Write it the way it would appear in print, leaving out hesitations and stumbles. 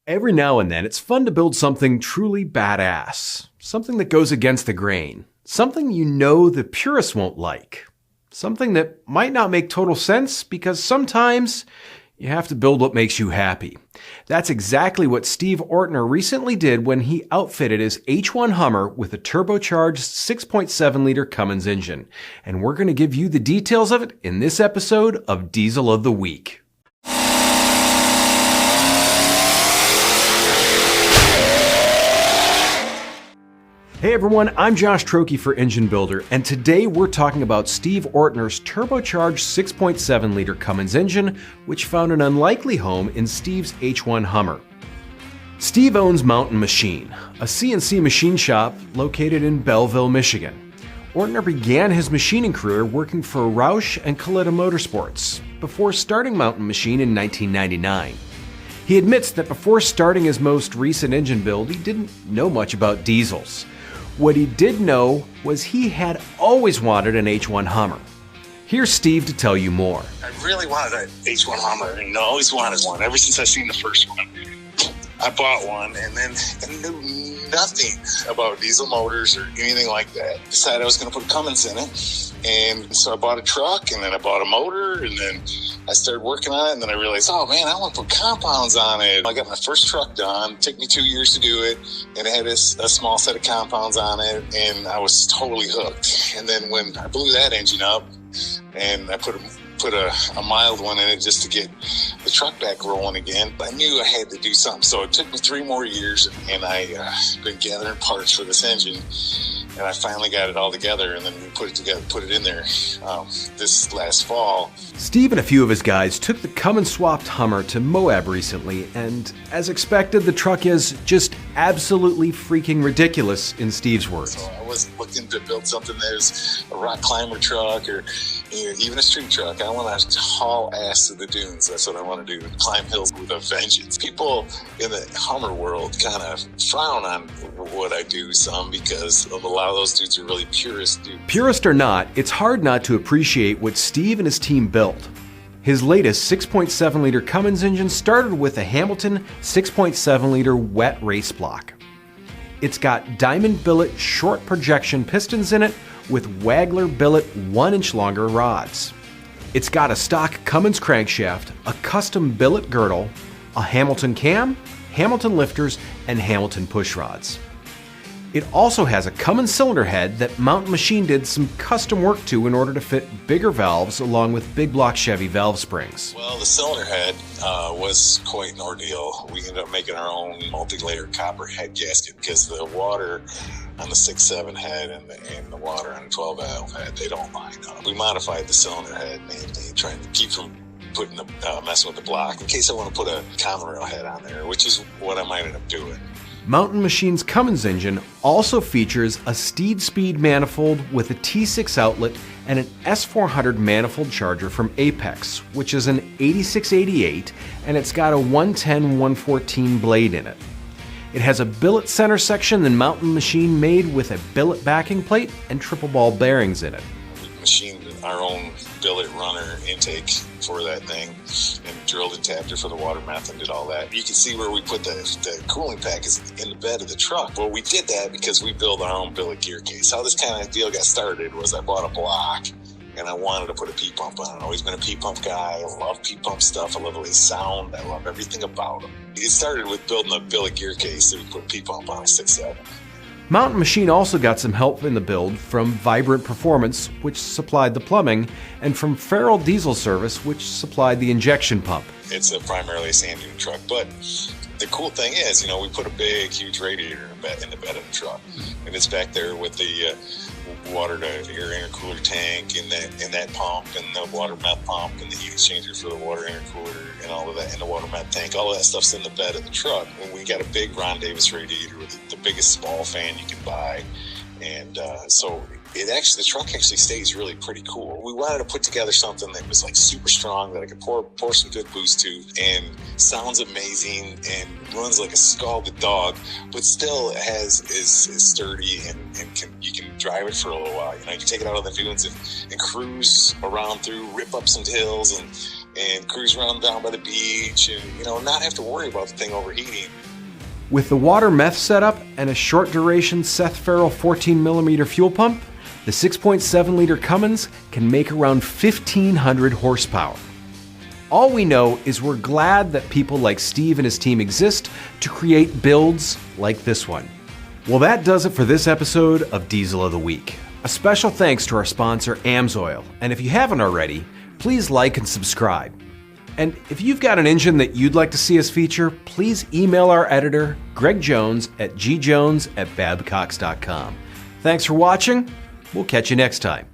Every now and then, it's fun to build something truly badass. Something that goes against the grain. Something you know the purists won't like. Something that might not make total sense because sometimes you have to build what makes you happy. That's exactly what Steve Ortner recently did when he outfitted his H1 Hummer with a turbocharged 6.7-liter Cummins engine. And we're going to give you the details of it in this episode of Diesel of the Week. Hey everyone, I'm Josh Trokey for Engine Builder, and today we're talking about Steve Ortner's turbocharged 6.7-liter Cummins engine, which found an unlikely home in Steve's H1 Hummer. Steve owns Mountain Machine, a CNC machine shop located in Belleville, Michigan. Ortner began his machining career working for Roush and Kalitta Motorsports before starting Mountain Machine in 1999. He admits that before starting his most recent engine build, he didn't know much about diesels. What he did know was he had always wanted an H1 Hummer. Here's Steve to tell you more. I really wanted an H1 Hummer, and I always wanted one. Ever since I seen the first one, I bought one, and then I knew nothing about diesel motors or anything like that. Decided I was going to put Cummins in it, and so I bought a truck, and then I bought a motor, and then I started working on it, and then I realized, oh man, I want to put compounds on it. I got my first truck done. It took me 2 years to do it, and it had a small set of compounds on it, and I was totally hooked. And then when I blew that engine up, and I put a mild one in it just to get the truck back rolling again, I knew I had to do something. So it took me 3 more years, and I've been gathering parts for this engine. And I finally got it all together, and then we put it in there this last fall. Steve and a few of his guys took the Cummins swapped Hummer to Moab recently, and as expected, the truck is just absolutely freaking ridiculous in Steve's words. So I wasn't looking to build something that is a rock climber truck or even a street truck. I want to haul ass to the dunes. That's what I want to do, climb hills with a vengeance. People in the Hummer world kind of frown on what I do some because of a lot of those dudes are really purist dudes. Purist or not, it's hard not to appreciate what Steve and his team built. His latest 6.7-liter Cummins engine started with a Hamilton 6.7-liter wet race block. It's got diamond billet short projection pistons in it with Wagler billet 1-inch longer rods. It's got a stock Cummins crankshaft, a custom billet girdle, a Hamilton cam, Hamilton lifters, and Hamilton push rods. It also has a Cummins cylinder head that Mountain Machine did some custom work to in order to fit bigger valves along with big block Chevy valve springs. Well, the cylinder head was quite an ordeal. We ended up making our own multi-layer copper head gasket because the water on the 6.7 head and the water on the 12 valve head, they don't line up. We modified the cylinder head mainly trying to keep from messing with the block in case I want to put a common rail head on there, which is what I might end up doing. Mountain Machine's Cummins engine also features a Steed Speed manifold with a T6 outlet and an S400 manifold charger from Apex, which is an 8688, and it's got a 110-114 blade in it. It has a billet center section that Mountain Machine made with a billet backing plate and triple ball bearings in it. We machined our own billet runner intake for that thing and drilled and tapped it for the water method and did all that. You can see where we put the cooling pack is in the bed of the truck. Well, we did that because we build our own billet gear case. How this kind of deal got started was I bought a block and I wanted to put a P-pump on it. I've always been a P-pump guy. I love P-pump stuff. I love the way they sound. I love everything about them. It started with building a billet gear case that we put a P-pump on a 6.7. Mountain Machine also got some help in the build from Vibrant Performance, which supplied the plumbing, and from Farrell Diesel Service, which supplied the injection pump. It's primarily a sand dune truck, but the cool thing is, we put a big, huge radiator in the bed of the truck, and it's back there with the water to air intercooler tank and that pump and the water meth pump and the heat exchanger for the water intercooler and all of that, and the water meth tank. All of that stuff's in the bed of the truck. And we got a big Ron Davis radiator with the biggest small fan you can buy, and so the truck actually stays really pretty cool. We wanted to put together something that was like super strong that I could pour some good boost to and sounds amazing and runs like a scalded dog, but still is sturdy and you can drive it for a little while. You can take it out on the dunes and cruise around through, rip up some hills and cruise around down by the beach and, not have to worry about the thing overheating. With the water meth setup and a short duration Seth Farrell 14mm fuel pump, the 6.7 liter Cummins can make around 1,500 horsepower. All we know is we're glad that people like Steve and his team exist to create builds like this one. Well, that does it for this episode of Diesel of the Week. A special thanks to our sponsor, AMSOIL. And if you haven't already, please like and subscribe. And if you've got an engine that you'd like to see us feature, please email our editor, Greg Jones, at gjones@babcox.com. Thanks for watching. We'll catch you next time.